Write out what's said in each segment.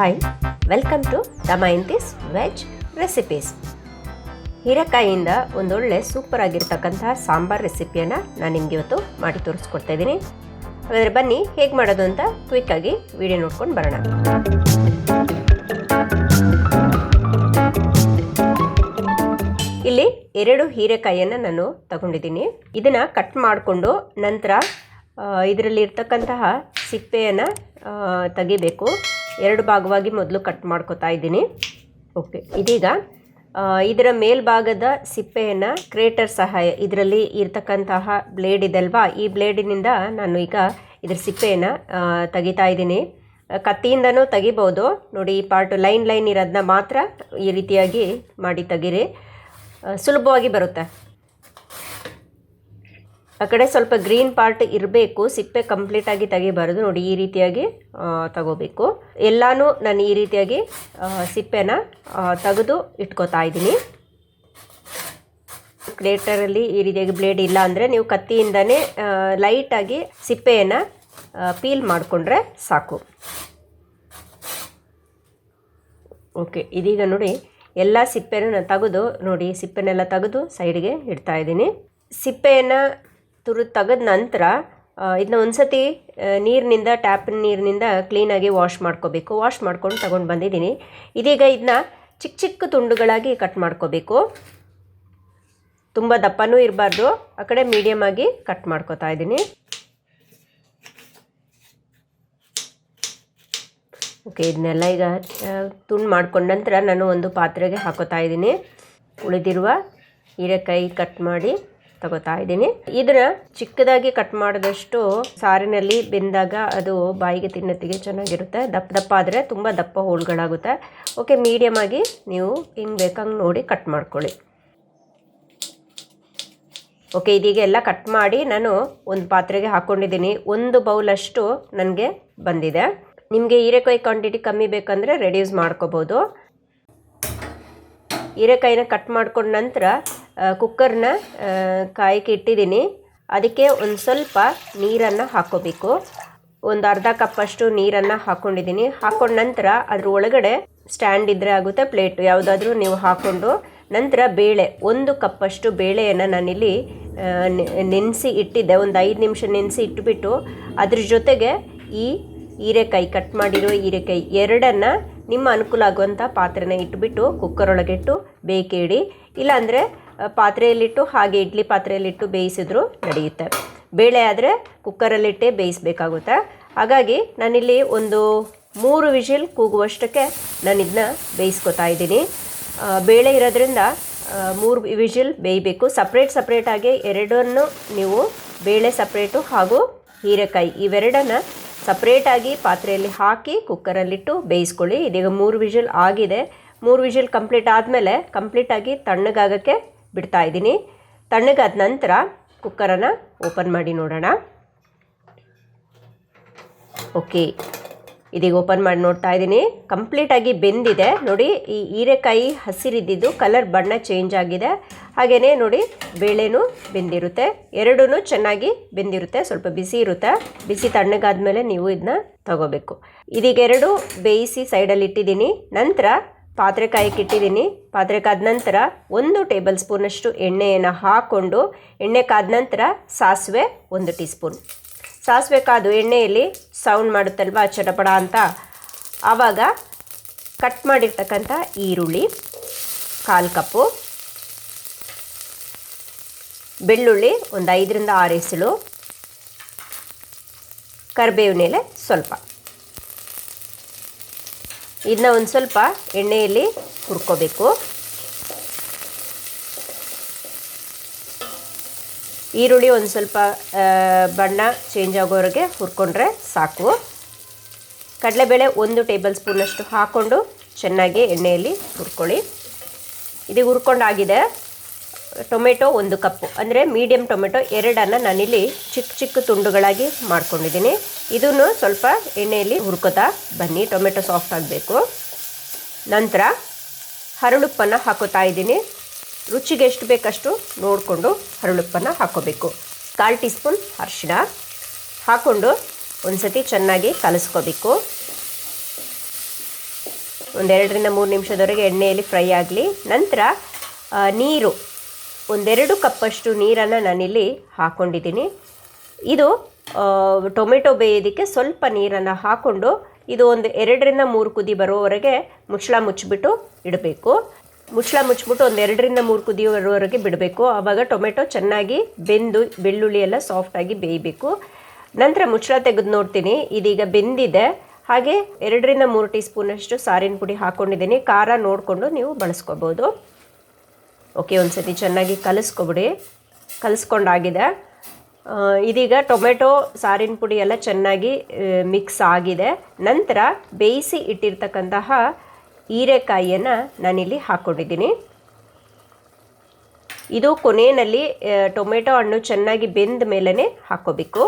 Hi, welcome to Damayanti's veg recipes. ಹೀರೆಕಾಯಿಯಿಂದ ಒಂದೊಳ್ಳೆ super ಆಗಿರ್ತಕ್ಕಂತಹ sambar ರೆಸಿಪಿಯನ್ನು ನಾನು ನಿಮಗೆ ಇವತ್ತು ಮಾಡಿ ತೋರಿಸ್ಕೊಡ್ತಾ ಇದ್ದೀನಿ. ಹಾಗಾದರೆ ಬನ್ನಿ ಹೇಗೆ ಮಾಡೋದು ಅಂತ ಕ್ವಿಕ್ಕಾಗಿ ವಿಡಿಯೋ ನೋಡ್ಕೊಂಡು ಬರೋಣ. ಇಲ್ಲಿ 2 ಹೀರೆಕಾಯಿಯನ್ನು ನಾನು ತಗೊಂಡಿದ್ದೀನಿ. ಇದನ್ನು ಕಟ್ ಮಾಡಿಕೊಂಡು ನಂತರ ಇದರಲ್ಲಿ ಇರ್ತಕ್ಕಂತಹ ಸಿಪ್ಪೆಯನ್ನು ತೆಗಿಬೇಕು. 2 ಭಾಗವಾಗಿ ಮೊದಲು ಕಟ್ ಮಾಡ್ಕೊತಾ ಇದ್ದೀನಿ. ಓಕೆ, ಇದೀಗ ಇದರ ಮೇಲ್ಭಾಗದ ಸಿಪ್ಪೆಯನ್ನು ಗ್ರೇಟರ್ ಸಹಾಯ, ಇದರಲ್ಲಿ ಇರ್ತಕ್ಕಂತಹ ಬ್ಲೇಡ್ ಇದಲ್ವಾ, ಈ ಬ್ಲೇಡಿನಿಂದ ನಾನು ಈಗ ಇದರ ಸಿಪ್ಪೆಯನ್ನು ತೆಗಿತಾ ಇದ್ದೀನಿ. ಕತ್ತಿಯಿಂದನೂ ತೆಗಿಬೋದು. ನೋಡಿ, ಈ ಪಾರ್ಟ್ ಲೈನ್ ಇರೋದನ್ನ ಮಾತ್ರ ಈ ರೀತಿಯಾಗಿ ಮಾಡಿ ತೆಗೀರಿ, ಸುಲಭವಾಗಿ ಬರುತ್ತೆ. ಆ ಕಡೆ ಸ್ವಲ್ಪ ಗ್ರೀನ್ ಪಾರ್ಟ್ ಇರಬೇಕು, ಸಿಪ್ಪೆ ಕಂಪ್ಲೀಟಾಗಿ ತೆಗಿಬಾರ್ದು. ನೋಡಿ, ಈ ರೀತಿಯಾಗಿ ತಗೋಬೇಕು. ಎಲ್ಲನೂ ನಾನು ಈ ರೀತಿಯಾಗಿ ಸಿಪ್ಪೆನ ತೆಗೆದು ಇಟ್ಕೋತಾ ಇದ್ದೀನಿ. ಗ್ರೇಟರಲ್ಲಿ ಈ ರೀತಿಯಾಗಿ ಬ್ಲೇಡ್ ಇಲ್ಲ ಅಂದರೆ ನೀವು ಕತ್ತಿಯಿಂದನೇ ಲೈಟಾಗಿ ಸಿಪ್ಪೆಯನ್ನು ಪೀಲ್ ಮಾಡಿಕೊಂಡ್ರೆ ಸಾಕು. ಓಕೆ, ಇದೀಗ ನೋಡಿ ಎಲ್ಲ ಸಿಪ್ಪೆನ ನಾನು ತೆಗೆದು, ನೋಡಿ ಸಿಪ್ಪೆನೆಲ್ಲ ತೆಗೆದು ಸೈಡ್ಗೆ ಇಡ್ತಾ ಇದ್ದೀನಿ. ಸಿಪ್ಪೆಯನ್ನು ತೆಗೆದ ನಂತರ ಇದನ್ನ ಒಂದು ಸತಿ ನೀರಿನಿಂದ, ಟ್ಯಾಪಿನ ನೀರಿನಿಂದ ಕ್ಲೀನಾಗಿ ವಾಶ್ ಮಾಡ್ಕೋಬೇಕು. ವಾಶ್ ಮಾಡ್ಕೊಂಡು ತಗೊಂಡು ಬಂದಿದ್ದೀನಿ. ಇದೀಗ ಇದನ್ನ ಚಿಕ್ಕ ಚಿಕ್ಕ ತುಂಡುಗಳಾಗಿ ಕಟ್ ಮಾಡ್ಕೋಬೇಕು. ತುಂಬ ದಪ್ಪನೂ ಇರಬಾರ್ದು, ಆ ಕಡೆ ಮೀಡಿಯಮ್ ಆಗಿ ಕಟ್ ಮಾಡ್ಕೋತಾ ಇದ್ದೀನಿ. ಓಕೆ, ಇದನ್ನೆಲ್ಲ ಈಗ ತುಂಡು ಮಾಡ್ಕೊಂಡ ನಂತರ ನಾನು ಒಂದು ಪಾತ್ರೆಗೆ ಹಾಕೋತಾ ಇದ್ದೀನಿ. ಉಳಿದಿರುವ ಹೀರೆಕಾಯಿ ಕಟ್ ಮಾಡಿ ತಗೋತಾ ಇದ್ದೀನಿ. ಇದನ್ನ ಚಿಕ್ಕದಾಗಿ ಕಟ್ ಮಾಡಿದಷ್ಟು ಸಾರಿನಲ್ಲಿ ಬೆಂದಾಗ ಅದು ಬಾಯಿಗೆ ತಿನ್ನೋತ್ತಿಗೆ ಚೆನ್ನಾಗಿರುತ್ತೆ. ದಪ್ಪ ಆದರೆ ತುಂಬ ದಪ್ಪ ಹೋಳುಗಳಾಗುತ್ತೆ. ಓಕೆ, ಮೀಡಿಯಮ್ ಆಗಿ ನೀವು ಹಿಂಗೆ ಬೇಕಂಗೆ ನೋಡಿ ಕಟ್ ಮಾಡ್ಕೊಳ್ಳಿ. ಓಕೆ, ಇದೀಗ ಎಲ್ಲ ಕಟ್ ಮಾಡಿ ನಾನು ಒಂದು ಪಾತ್ರೆಗೆ ಹಾಕ್ಕೊಂಡಿದ್ದೀನಿ. 1 ಬೌಲಷ್ಟು ನನಗೆ ಬಂದಿದೆ. ನಿಮಗೆ ಹೀರೆಕಾಯಿ ಕ್ವಾಂಟಿಟಿ ಕಮ್ಮಿ ಬೇಕಂದರೆ ರೆಡ್ಯೂಸ್ ಮಾಡ್ಕೋಬೋದು. ಹೀರೆಕಾಯಿನ ಕಟ್ ಮಾಡ್ಕೊಂಡ ನಂತರ ಕುಕ್ಕರ್ನ ಕಾಯಕ್ಕೆ ಇಟ್ಟಿದ್ದೀನಿ. ಅದಕ್ಕೆ ಒಂದು ಸ್ವಲ್ಪ ನೀರನ್ನು ಹಾಕ್ಕೋಬೇಕು. ಒಂದು ಅರ್ಧ ಕಪ್ಪಷ್ಟು ನೀರನ್ನು ಹಾಕ್ಕೊಂಡಿದ್ದೀನಿ. ಹಾಕ್ಕೊಂಡ ನಂತರ ಅದ್ರ ಒಳಗಡೆ ಸ್ಟ್ಯಾಂಡ್ ಇದ್ದರೆ ಆಗುತ್ತೆ, ಪ್ಲೇಟ್ ಯಾವುದಾದ್ರೂ ನೀವು ಹಾಕ್ಕೊಂಡು ನಂತರ ಬೇಳೆ, 1 ಕಪ್ಪಷ್ಟು ಬೇಳೆಯನ್ನು ನಾನಿಲ್ಲಿ ನೆನೆಸಿ ಇಟ್ಟಿದ್ದೆ. ಒಂದು 5 ನಿಮಿಷ ನೆನೆಸಿ ಇಟ್ಬಿಟ್ಟು ಅದ್ರ ಜೊತೆಗೆ ಈ ಹೀರೆಕಾಯಿ, ಕಟ್ ಮಾಡಿರೋ ಹೀರೆಕಾಯಿ ಎರಡನ್ನು ನಿಮ್ಮ ಅನುಕೂಲ ಆಗುವಂಥ ಪಾತ್ರೆನ ಇಟ್ಬಿಟ್ಟು ಕುಕ್ಕರ್ ಒಳಗಿಟ್ಟು ಬೇಯ್ಕೆ ಇಡಿ. ಇಲ್ಲಾಂದರೆ ಪಾತ್ರೆಯಲ್ಲಿಟ್ಟು ಹಾಗೆ ಇಡ್ಲಿ ಪಾತ್ರೆಯಲ್ಲಿಟ್ಟು ಬೇಯಿಸಿದ್ರು ನಡೆಯುತ್ತೆ. ಬೇಳೆ ಆದರೆ ಕುಕ್ಕರಲ್ಲಿಟ್ಟೇ ಬೇಯಿಸಬೇಕಾಗುತ್ತೆ. ಹಾಗಾಗಿ ನಾನಿಲ್ಲಿ ಒಂದು 3 ವಿಷಿಲ್ ಕೂಗುವಷ್ಟಕ್ಕೆ ನಾನು ಇದನ್ನ ಬೇಯಿಸ್ಕೊತಾ ಇದ್ದೀನಿ. ಬೇಳೆ ಇರೋದ್ರಿಂದ 3 ವಿಷಿಲ್ ಬೇಯಬೇಕು. ಸಪ್ರೇಟಾಗಿ ಎರಡನ್ನು ನೀವು ಬೇಳೆ ಸಪ್ರೇಟು ಹಾಗೂ ಹೀರೆಕಾಯಿ ಇವೆರಡನ್ನು ಸಪ್ರೇಟಾಗಿ ಪಾತ್ರೆಯಲ್ಲಿ ಹಾಕಿ ಕುಕ್ಕರಲ್ಲಿಟ್ಟು ಬೇಯಿಸ್ಕೊಳ್ಳಿ. ಇದೀಗ 3 ವಿಷಿಲ್ ಆಗಿದೆ. 3 ವಿಷಿಲ್ ಕಂಪ್ಲೀಟ್ ಆದಮೇಲೆ ಕಂಪ್ಲೀಟಾಗಿ ತಣ್ಣಗಾಗೋಕ್ಕೆ ಬಿಡ್ತಾ ಇದ್ದೀನಿ. ತಣ್ಣಗಾದ ನಂತರ ಕುಕ್ಕರನ್ನು ಓಪನ್ ಮಾಡಿ ನೋಡೋಣ. ಓಕೆ, ಇದೀಗ ಓಪನ್ ಮಾಡಿ ನೋಡ್ತಾ ಇದ್ದೀನಿ. ಕಂಪ್ಲೀಟಾಗಿ ಬೆಂದಿದೆ. ನೋಡಿ, ಈ ಹೀರೆಕಾಯಿ ಹಸಿರಿದ್ದಿದ್ದು ಕಲರ್ ಬಣ್ಣ ಚೇಂಜ್ ಆಗಿದೆ. ಹಾಗೆಯೇ ನೋಡಿ, ಬೇಳೆನೂ ಬೆಂದಿರುತ್ತೆ. ಎರಡೂ ಚೆನ್ನಾಗಿ ಬೆಂದಿರುತ್ತೆ. ಸ್ವಲ್ಪ ಬಿಸಿ ಇರುತ್ತೆ. ಬಿಸಿ ತಣ್ಣಗಾದ್ಮೇಲೆ ನೀವು ಇದನ್ನ ತಗೋಬೇಕು. ಇದೀಗ 2 ಬೇಯಿಸಿ ಸೈಡಲ್ಲಿ ಇಟ್ಟಿದ್ದೀನಿ. ನಂತರ ಪಾತ್ರೆ ಕಾಯಕ್ಕೆ ಇಟ್ಟಿದ್ದೀನಿ. ಪಾತ್ರೆ ಕಾದ ನಂತರ 1 ಟೇಬಲ್ ಸ್ಪೂನಷ್ಟು ಎಣ್ಣೆಯನ್ನು ಹಾಕ್ಕೊಂಡು, ಎಣ್ಣೆ ಕಾದ ನಂತರ ಸಾಸಿವೆ 1 ಟೀ ಸ್ಪೂನ್. ಸಾಸಿವೆ ಕಾದು ಎಣ್ಣೆಯಲ್ಲಿ ಸೌಂಡ್ ಮಾಡುತ್ತಲ್ವ ಚಟಪಡ ಅಂತ, ಆವಾಗ ಕಟ್ ಮಾಡಿರ್ತಕ್ಕಂಥ ಈರುಳ್ಳಿ 1/4 ಕಪ್ಪು, ಬೆಳ್ಳುಳ್ಳಿ ಒಂದು 5ರಿಂದ 6 ಎಸಳು, ಕರಿಬೇವಿನ ಎಲೆ ಸ್ವಲ್ಪ. ಇದನ್ನ ಒಂದು ಸ್ವಲ್ಪ ಎಣ್ಣೆಯಲ್ಲಿ ಹುರ್ಕೋಬೇಕು. ಈರುಳ್ಳಿ ಒಂದು ಸ್ವಲ್ಪ ಬಣ್ಣ ಚೇಂಜ್ ಆಗೋವರೆಗೆ ಹುರ್ಕೊಂಡ್ರೆ ಸಾಕು. ಕಡಲೆಬೇಳೆ 1 ಟೇಬಲ್ ಸ್ಪೂನಷ್ಟು ಹಾಕ್ಕೊಂಡು ಚೆನ್ನಾಗಿ ಎಣ್ಣೆಯಲ್ಲಿ ಹುರ್ಕೊಳ್ಳಿ. ಇದು ಹುರ್ಕೊಂಡಾಗಿದೆ. ಟೊಮೆಟೊ 1 ಕಪ್ಪು, ಅಂದರೆ ಮೀಡಿಯಮ್ ಟೊಮೆಟೊ 2 ನಾನಿಲ್ಲಿ ಚಿಕ್ಕ ತುಂಡುಗಳಾಗಿ ಮಾಡ್ಕೊಂಡಿದ್ದೀನಿ. ಇದನ್ನು ಸ್ವಲ್ಪ ಎಣ್ಣೆಯಲ್ಲಿ ಹುರ್ಕೋತಾ ಬನ್ನಿ, ಟೊಮೆಟೊ ಸಾಫ್ಟ್ ಆಗಬೇಕು. ನಂತರ ಹರಳುಪ್ಪನ್ನು ಹಾಕೋತಾ ಇದ್ದೀನಿ. ರುಚಿಗೆ ಎಷ್ಟು ಬೇಕಷ್ಟು ನೋಡಿಕೊಂಡು ಹರಳುಪ್ಪನ್ನು ಹಾಕ್ಕೋಬೇಕು. 1/4 ಟೀ ಸ್ಪೂನ್ ಅರಿಶಿಣ ಹಾಕ್ಕೊಂಡು ಒಂದು ಸತಿ ಚೆನ್ನಾಗಿ ಕಲಿಸ್ಕೋಬೇಕು. ಒಂದು 2-3 ನಿಮಿಷದವರೆಗೆ ಎಣ್ಣೆಯಲ್ಲಿ ಫ್ರೈ ಆಗಲಿ. ನಂತರ ನೀರು ಒಂದೆರಡು ಕಪ್ಪಷ್ಟು ನೀರನ್ನು ನಾನಿಲ್ಲಿ ಹಾಕ್ಕೊಂಡಿದ್ದೀನಿ. ಇದು ಟೊಮೆಟೊ ಬೇಯೋದಕ್ಕೆ ಸ್ವಲ್ಪ ನೀರನ್ನು ಹಾಕ್ಕೊಂಡು ಇದು ಒಂದು 2-3 ಕುದಿ ಬರೋವರೆಗೆ ಮುಚ್ಚಳ ಮುಚ್ಚಿಬಿಟ್ಟು ಇಡಬೇಕು. ಮುಚ್ಚಳ ಮುಚ್ಚಿಬಿಟ್ಟು ಒಂದು 2-3 ಕುದಿ ಬರೋವರೆಗೆ ಬಿಡಬೇಕು. ಆವಾಗ ಟೊಮೆಟೊ ಚೆನ್ನಾಗಿ ಬೆಂದು ಬೆಳ್ಳುಳ್ಳಿ ಎಲ್ಲ ಸಾಫ್ಟಾಗಿ ಬೇಯಬೇಕು. ನಂತರ ಮುಚ್ಚಳ ತೆಗೆದು ನೋಡ್ತೀನಿ, ಇದೀಗ ಬೆಂದಿದೆ. ಹಾಗೆ 2-3 ಟೀ ಸ್ಪೂನಷ್ಟು ಸಾರಿನ ಪುಡಿ ಹಾಕ್ಕೊಂಡಿದ್ದೀನಿ. ಖಾರ ನೋಡಿಕೊಂಡು ನೀವು ಬಳಸ್ಕೋಬೋದು. ಓಕೆ, ಒಂದು ಸತಿ ಚೆನ್ನಾಗಿ ಕಲಿಸ್ಕೊಬಿಡಿ. ಕಲಿಸ್ಕೊಂಡಾಗಿದೆ. ಇದೀಗ ಟೊಮೆಟೊ ಸಾರಿನ ಪುಡಿ ಎಲ್ಲ ಚೆನ್ನಾಗಿ ಮಿಕ್ಸ್ ಆಗಿದೆ. ನಂತರ ಬೇಯಿಸಿ ಇಟ್ಟಿರ್ತಕ್ಕಂತಹ ಹೀರೆಕಾಯಿಯನ್ನು ನಾನಿಲ್ಲಿ ಹಾಕ್ಕೊಂಡಿದ್ದೀನಿ. ಇದು ಕೊನೆಯಲ್ಲಿ ಟೊಮೆಟೊ ಹಣ್ಣು ಚೆನ್ನಾಗಿ ಬೆಂದ ಮೇಲೇ ಹಾಕ್ಕೋಬೇಕು.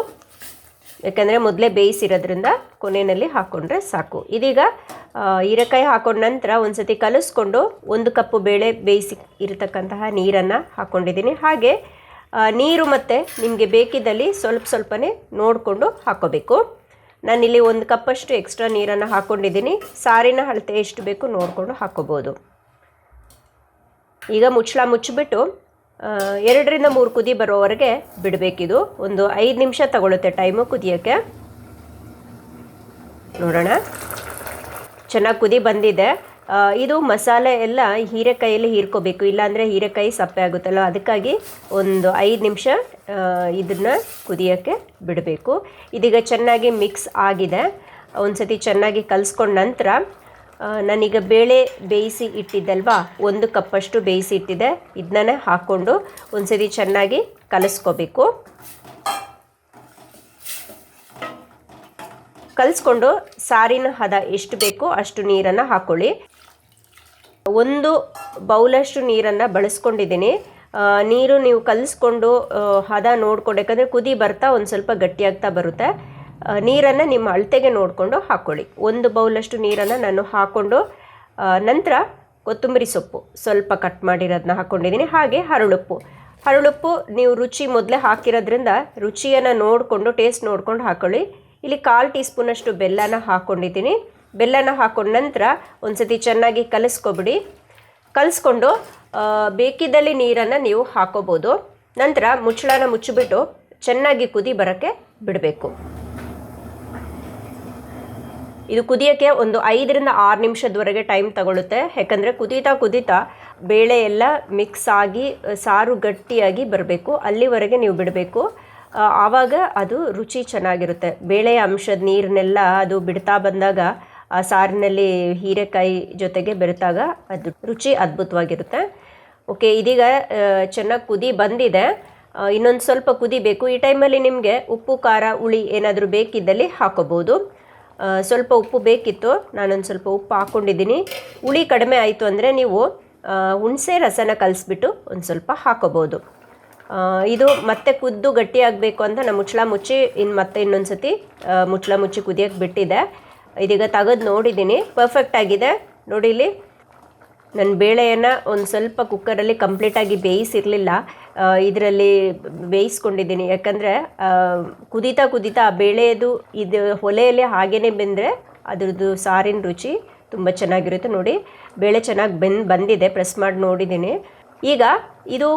ಯಾಕಂದರೆ ಮೊದಲೇ ಬೇಯಿಸಿರೋದ್ರಿಂದ ಕೊನೆಯಲ್ಲಿ ಹಾಕ್ಕೊಂಡ್ರೆ ಸಾಕು. ಇದೀಗ ಹೀರೆಕಾಯಿ ಹಾಕೊಂಡ ನಂತರ ಒಂದು ಸತಿ ಕಲಿಸ್ಕೊಂಡು 1 ಕಪ್ಪು ಬೇಳೆ ಬೇಯಿಸಿ ಇರತಕ್ಕಂತಹ ನೀರನ್ನು ಹಾಕ್ಕೊಂಡಿದ್ದೀನಿ. ಹಾಗೆ ನೀರು ಮತ್ತು ನಿಮಗೆ ಬೇಕಿದ್ದಲ್ಲಿ ಸ್ವಲ್ಪನೇ ನೋಡಿಕೊಂಡು ಹಾಕ್ಕೋಬೇಕು. ನಾನಿಲ್ಲಿ 1 ಕಪ್ಪಷ್ಟು ಎಕ್ಸ್ಟ್ರಾ ನೀರನ್ನು ಹಾಕ್ಕೊಂಡಿದ್ದೀನಿ. ಸಾರಿನ ಅಳತೆ ಎಷ್ಟು ಬೇಕು ನೋಡಿಕೊಂಡು ಹಾಕ್ಕೋಬೋದು. ಈಗ ಮುಚ್ಚಳ ಮುಚ್ಚಿಬಿಟ್ಟು 2-3 ಕುದಿ ಬರೋವರೆಗೆ ಬಿಡಬೇಕಿದು. ಒಂದು 5 ನಿಮಿಷ ತಗೊಳುತ್ತೆ ಟೈಮು ಕುದಿಯೋಕ್ಕೆ. ನೋಡೋಣ, ಚೆನ್ನಾಗಿ ಕುದಿ ಬಂದಿದೆ. ಇದು ಮಸಾಲೆ ಎಲ್ಲ ಹೀರೆಕಾಯಲ್ಲಿ ಹೀರ್ಕೋಬೇಕು, ಇಲ್ಲಾಂದರೆ ಹೀರೆಕಾಯಿ ಸಪ್ಪೆ ಆಗುತ್ತಲ್ಲ. ಅದಕ್ಕಾಗಿ ಒಂದು 5 ನಿಮಿಷ ಇದನ್ನು ಕುದಿಯೋಕ್ಕೆ ಬಿಡಬೇಕು. ಇದೀಗ ಚೆನ್ನಾಗಿ ಮಿಕ್ಸ್ ಆಗಿದೆ. ಒಂದು ಸತಿ ಚೆನ್ನಾಗಿ ಕಲಿಸ್ಕೊಂಡ ನಂತರ ನಾನೀಗ ಬೇಳೆ ಬೇಯಿಸಿ ಇಟ್ಟಿದ್ದಲ್ವಾ, 1 ಕಪ್ಪಷ್ಟು ಬೇಯಿಸಿ ಇಟ್ಟಿದ್ದೆ, ಇದನ್ನೇ ಹಾಕ್ಕೊಂಡು ಒಂದು ಸತಿ ಚೆನ್ನಾಗಿ ಕಲಿಸ್ಕೋಬೇಕು. ಕಲಿಸ್ಕೊಂಡು ಸಾರಿನ ಹದ ಎಷ್ಟು ಬೇಕೋ ಅಷ್ಟು ನೀರನ್ನು ಹಾಕ್ಕೊಳ್ಳಿ. 1 ಬೌಲಷ್ಟು ನೀರನ್ನು ಬಳಸ್ಕೊಂಡಿದ್ದೀನಿ. ನೀರು ನೀವು ಕಲಿಸ್ಕೊಂಡು ಹದ ನೋಡ್ಕೊಂಡು, ಯಾಕಂದರೆ ಕುದಿ ಬರ್ತಾ ಒಂದು ಸ್ವಲ್ಪ ಗಟ್ಟಿಯಾಗ್ತಾ ಬರುತ್ತೆ. ನೀರನ್ನು ನಿಮ್ಮ ಅಳತೆಗೆ ನೋಡಿಕೊಂಡು ಹಾಕ್ಕೊಳ್ಳಿ. 1 ಬೌಲಷ್ಟು ನೀರನ್ನು ನಾನು ಹಾಕ್ಕೊಂಡು ನಂತರ ಕೊತ್ತಂಬರಿ ಸೊಪ್ಪು ಸ್ವಲ್ಪ ಕಟ್ ಮಾಡಿರೋದನ್ನ ಹಾಕ್ಕೊಂಡಿದ್ದೀನಿ. ಹಾಗೆ ಹರಳುಪ್ಪು ನೀವು ರುಚಿ ಮೊದಲೇ ಹಾಕಿರೋದ್ರಿಂದ ರುಚಿಯನ್ನು ನೋಡಿಕೊಂಡು ಟೇಸ್ಟ್ ನೋಡ್ಕೊಂಡು ಹಾಕ್ಕೊಳ್ಳಿ. ಇಲ್ಲಿ 1/4 ಟೀ ಸ್ಪೂನಷ್ಟು ಬೆಲ್ಲನ ಹಾಕ್ಕೊಂಡಿದ್ದೀನಿ. ಬೆಲ್ಲನ ಹಾಕ್ಕೊಂಡ ನಂತರ ಒಂದು ಸತಿ ಚೆನ್ನಾಗಿ ಕಲಿಸ್ಕೊಬಿಡಿ. ಕಲಿಸ್ಕೊಂಡು ಬೇಕಿದ್ದಲ್ಲಿ ನೀರನ್ನು ನೀವು ಹಾಕೋಬೋದು. ನಂತರ ಮುಚ್ಚಳನ ಮುಚ್ಚಿಬಿಟ್ಟು ಚೆನ್ನಾಗಿ ಕುದಿ ಬರೋಕ್ಕೆ ಬಿಡಬೇಕು. ಇದು ಕುದಿಯೋಕ್ಕೆ ಒಂದು 5-6 ನಿಮಿಷದವರೆಗೆ ಟೈಮ್ ತಗೊಳ್ಳುತ್ತೆ. ಯಾಕಂದರೆ ಕುದೀತಾ ಬೇಳೆ ಎಲ್ಲ ಮಿಕ್ಸ್ ಆಗಿ ಸಾರು ಗಟ್ಟಿಯಾಗಿ ಬರಬೇಕು. ಅಲ್ಲಿವರೆಗೆ ನೀವು ಬಿಡಬೇಕು. ಆವಾಗ ಅದು ರುಚಿ ಚೆನ್ನಾಗಿರುತ್ತೆ. ಬೇಳೆಯ ಅಂಶದ ನೀರನ್ನೆಲ್ಲ ಅದು ಬಿಡ್ತಾ ಬಂದಾಗ ಆ ಸಾರಿನಲ್ಲಿ ಹೀರೆಕಾಯಿ ಜೊತೆಗೆ ಬೆರೆತಾಗ ಅದು ರುಚಿ ಅದ್ಭುತವಾಗಿರುತ್ತೆ. ಓಕೆ, ಇದೀಗ ಚೆನ್ನಾಗಿ ಕುದಿ ಬಂದಿದೆ. ಇನ್ನೊಂದು ಸ್ವಲ್ಪ ಕುದಿಬೇಕು. ಈ ಟೈಮಲ್ಲಿ ನಿಮಗೆ ಉಪ್ಪು ಖಾರ ಹುಳಿ ಏನಾದರೂ ಬೇಕಿದ್ದಲ್ಲಿ ಹಾಕೋಬೋದು. ಸ್ವಲ್ಪ ಉಪ್ಪು ಬೇಕಿತ್ತು, ನಾನೊಂದು ಸ್ವಲ್ಪ ಉಪ್ಪು ಹಾಕ್ಕೊಂಡಿದ್ದೀನಿ. ಹುಳಿ ಕಡಿಮೆ ಆಯಿತು ಅಂದರೆ ನೀವು ಹುಣಸೆ ರಸನ ಕಲಿಸ್ಬಿಟ್ಟು ಒಂದು ಸ್ವಲ್ಪ ಹಾಕೋಬೋದು. ಇದು ಮತ್ತೆ ಕುದ್ದು ಗಟ್ಟಿಯಾಗಬೇಕು ಅಂತ ನಾನು ಮುಚ್ಚಳ ಮುಚ್ಚಿ ಇನ್ನೊಂದು ಸತಿ ಮುಚ್ಚಳ ಮುಚ್ಚಿ ಕುದಿಯೋಕ್ಕೆ ಬಿಟ್ಟಿದ್ದೆ. ಇದೀಗ ತೆಗೆದು ನೋಡಿದ್ದೀನಿ, ಪರ್ಫೆಕ್ಟ್ ಆಗಿದೆ. ನೋಡಿ, ಇಲ್ಲಿ ನನ್ನ ಬೇಳೆಯನ್ನು ಒಂದು ಸ್ವಲ್ಪ ಕುಕ್ಕರಲ್ಲಿ ಕಂಪ್ಲೀಟಾಗಿ ಬೇಯಿಸಿರಲಿಲ್ಲ, ಇದರಲ್ಲಿ ಬೇಯಿಸ್ಕೊಂಡಿದ್ದೀನಿ. ಯಾಕಂದರೆ ಕುದೀತಾ ಆ ಬೇಳೆದು ಇದು ಒಲೆಯಲ್ಲಿ ಹಾಗೇ ಬೆಂದರೆ ಅದ್ರದ್ದು ಸಾರಿನ ರುಚಿ ತುಂಬ ಚೆನ್ನಾಗಿರುತ್ತೆ. ನೋಡಿ, ಬೇಳೆ ಚೆನ್ನಾಗಿ ಬಂದಿದೆ, ಪ್ರೆಸ್ ಮಾಡಿ ನೋಡಿದ್ದೀನಿ. ಈಗ ಇದು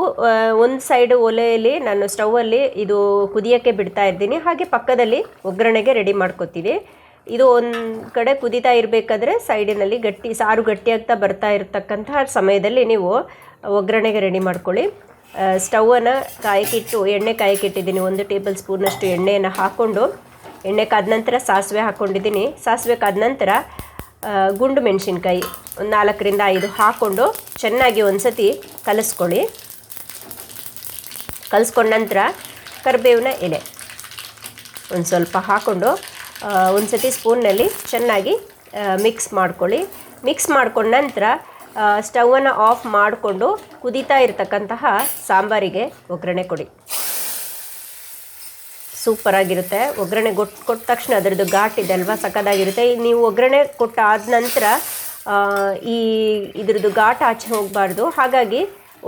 ಒಂದು ಸೈಡು ಒಲೆಯಲ್ಲಿ ನಾನು ಸ್ಟೌವಲ್ಲಿ ಇದು ಕುದಿಯೋಕ್ಕೆ ಬಿಡ್ತಾ ಇದ್ದೀನಿ. ಹಾಗೆ ಪಕ್ಕದಲ್ಲಿ ಒಗ್ಗರಣೆಗೆ ರೆಡಿ ಮಾಡ್ಕೊತೀನಿ. ಇದು ಒಂದು ಕಡೆ ಕುದೀತಾ ಇರಬೇಕಾದ್ರೆ ಸೈಡಿನಲ್ಲಿ ಸಾರು ಗಟ್ಟಿಯಾಗ್ತಾ ಬರ್ತಾ ಇರತಕ್ಕಂತಹ ಸಮಯದಲ್ಲಿ ನೀವು ಒಗ್ಗರಣೆಗೆ ರೆಡಿ ಮಾಡ್ಕೊಳ್ಳಿ. ಸ್ಟೌವನ್ನು ಎಣ್ಣೆ ಕಾಯಕ್ಕಿಟ್ಟಿದ್ದೀನಿ. 1 ಟೇಬಲ್ ಸ್ಪೂನಷ್ಟು ಎಣ್ಣೆಯನ್ನು ಹಾಕ್ಕೊಂಡು, ಎಣ್ಣೆ ಕಾದ ನಂತರ ಸಾಸಿವೆ ಹಾಕ್ಕೊಂಡಿದ್ದೀನಿ. ಸಾಸಿವೆ ಕಾದ ನಂತರ ಗುಂಡು ಮೆಣಸಿನ್ಕಾಯಿ ಒಂದು 4-5 ಹಾಕ್ಕೊಂಡು ಚೆನ್ನಾಗಿ ಒಂದು ಸತಿ ಕಲಿಸ್ಕೊಳ್ಳಿ. ಕಲಿಸ್ಕೊಂಡ ನಂತರ ಕರಿಬೇವಿನ ಎಲೆ ಒಂದು ಸ್ವಲ್ಪ ಹಾಕ್ಕೊಂಡು ಒಂದು ಸತಿ ಸ್ಪೂನ್ನಲ್ಲಿ ಚೆನ್ನಾಗಿ ಮಿಕ್ಸ್ ಮಾಡ್ಕೊಳ್ಳಿ. ಮಿಕ್ಸ್ ಮಾಡ್ಕೊಂಡ ನಂತರ ಸ್ಟವನ್ನು ಆಫ್ ಮಾಡಿಕೊಂಡು ಕುದೀತಾ ಇರತಕ್ಕಂತಹ ಸಾಂಬಾರಿಗೆ ಒಗ್ಗರಣೆ ಕೊಡಿ. ಸೂಪರಾಗಿರುತ್ತೆ. ಒಗ್ಗರಣೆ ಕೊಟ್ಟ ತಕ್ಷಣ ಅದರದ್ದು ಘಾಟ್ ಇದೆ ಅಲ್ವಾ, ಸಕ್ಕದಾಗಿರುತ್ತೆ. ನೀವು ಒಗ್ಗರಣೆ ಕೊಟ್ಟಾದ ನಂತರ ಇದ್ರದ್ದು ಘಾಟ್ ಆಚೆ ಹೋಗಬಾರ್ದು. ಹಾಗಾಗಿ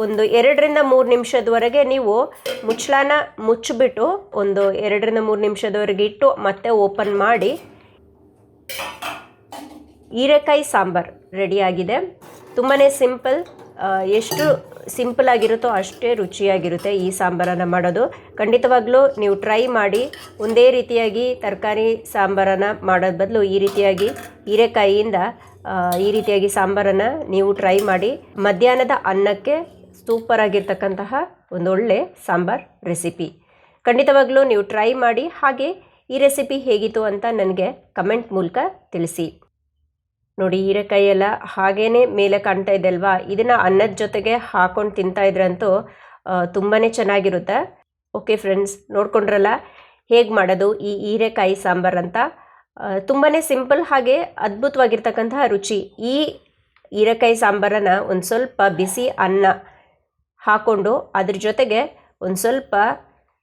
ಒಂದು 2-3 ನಿಮಿಷದವರೆಗೆ ನೀವು ಮುಚ್ಚಳನ ಮುಚ್ಚಿಬಿಟ್ಟು ಒಂದು 2-3 ನಿಮಿಷದವರೆಗೆ ಇಟ್ಟು ಮತ್ತೆ ಓಪನ್ ಮಾಡಿ ಹೀರೆಕಾಯಿ ಸಾಂಬಾರ್ ರೆಡಿಯಾಗಿದೆ. ತುಂಬಾ ಸಿಂಪಲ್, ಎಷ್ಟು ಸಿಂಪಲ್ ಆಗಿರುತ್ತೋ ಅಷ್ಟೇ ರುಚಿಯಾಗಿರುತ್ತೆ ಈ ಸಾಂಬಾರನ್ನು ಮಾಡೋದು. ಖಂಡಿತವಾಗ್ಲೂ ನೀವು ಟ್ರೈ ಮಾಡಿ. ಒಂದೇ ರೀತಿಯಾಗಿ ತರಕಾರಿ ಸಾಂಬಾರನ್ನು ಮಾಡೋದು ಬದಲು ಈ ರೀತಿಯಾಗಿ ಹೀರೆಕಾಯಿಯಿಂದ ಈ ರೀತಿಯಾಗಿ ಸಾಂಬಾರನ್ನು ನೀವು ಟ್ರೈ ಮಾಡಿ. ಮಧ್ಯಾಹ್ನದ ಅನ್ನಕ್ಕೆ ಸೂಪರ್ ಆಗಿರ್ತಕ್ಕಂತಹ ಒಂದೊಳ್ಳೆ ಸಾಂಬಾರ್ ರೆಸಿಪಿ. ಖಂಡಿತವಾಗ್ಲೂ ನೀವು ಟ್ರೈ ಮಾಡಿ. ಹಾಗೆ ಈ ರೆಸಿಪಿ ಹೇಗಿತ್ತು ಅಂತ ನನಗೆ ಕಮೆಂಟ್ ಮೂಲಕ ತಿಳಿಸಿ. ನೋಡಿ, ಹೀರೆಕಾಯಿ ಎಲ್ಲ ಹಾಗೇ ಮೇಲೆ ಕಾಣ್ತಾ ಇದೆ ಅಲ್ವಾ, ಇದನ್ನು ಅನ್ನದ ಜೊತೆಗೆ ಹಾಕೊಂಡು ತಿಂತಾಯಿದ್ರಂತೂ ತುಂಬಾ ಚೆನ್ನಾಗಿರುತ್ತೆ. ಓಕೆ ಫ್ರೆಂಡ್ಸ್, ನೋಡ್ಕೊಂಡ್ರಲ್ಲ ಹೇಗೆ ಮಾಡೋದು ಈ ಹೀರೆಕಾಯಿ ಸಾಂಬಾರು ಅಂತ. ತುಂಬಾ ಸಿಂಪಲ್ ಹಾಗೆ ಅದ್ಭುತವಾಗಿರ್ತಕ್ಕಂತಹ ರುಚಿ. ಈ ಹೀರೆಕಾಯಿ ಸಾಂಬಾರನ್ನು ಒಂದು ಸ್ವಲ್ಪ ಬಿಸಿ ಅನ್ನ ಹಾಕ್ಕೊಂಡು ಅದ್ರ ಜೊತೆಗೆ ಒಂದು ಸ್ವಲ್ಪ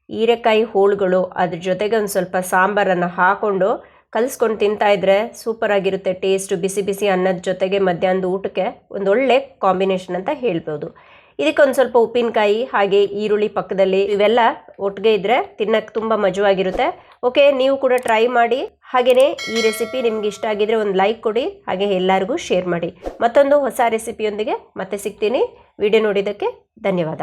ಹೀರೆಕಾಯಿ ಹೋಳುಗಳು, ಅದ್ರ ಜೊತೆಗೆ ಒಂದು ಸ್ವಲ್ಪ ಸಾಂಬಾರನ್ನು ಹಾಕ್ಕೊಂಡು ಕಲಿಸ್ಕೊಂಡು ತಿಂತಾಯಿದ್ರೆ ಸೂಪರಾಗಿರುತ್ತೆ ಟೇಸ್ಟು. ಬಿಸಿ ಬಿಸಿ ಅನ್ನದ ಜೊತೆಗೆ ಮಧ್ಯಾಹ್ನದ ಊಟಕ್ಕೆ ಒಂದೊಳ್ಳೆ ಕಾಂಬಿನೇಷನ್ ಅಂತ ಹೇಳ್ಬೋದು. ಇದಕ್ಕೆ ಒಂದು ಸ್ವಲ್ಪ ಉಪ್ಪಿನಕಾಯಿ ಹಾಗೆ ಈರುಳ್ಳಿ ಪಕ್ಕದಲ್ಲಿ ಇವೆಲ್ಲ ಒಟ್ಟಿಗೆ ಇದ್ದರೆ ತಿನ್ನೋಕ್ಕೆ ತುಂಬ ಮಜವಾಗಿರುತ್ತೆ. ಓಕೆ, ನೀವು ಕೂಡ ಟ್ರೈ ಮಾಡಿ. ಹಾಗೆಯೇ ಈ ರೆಸಿಪಿ ನಿಮ್ಗೆ ಇಷ್ಟ ಆಗಿದ್ರೆ ಒಂದು ಲೈಕ್ ಕೊಡಿ, ಹಾಗೆ ಎಲ್ಲರಿಗೂ ಶೇರ್ ಮಾಡಿ. ಮತ್ತೊಂದು ಹೊಸ ರೆಸಿಪಿಯೊಂದಿಗೆ ಮತ್ತೆ ಸಿಗ್ತೀನಿ. ವಿಡಿಯೋ ನೋಡಿದ್ದಕ್ಕೆ ಧನ್ಯವಾದ.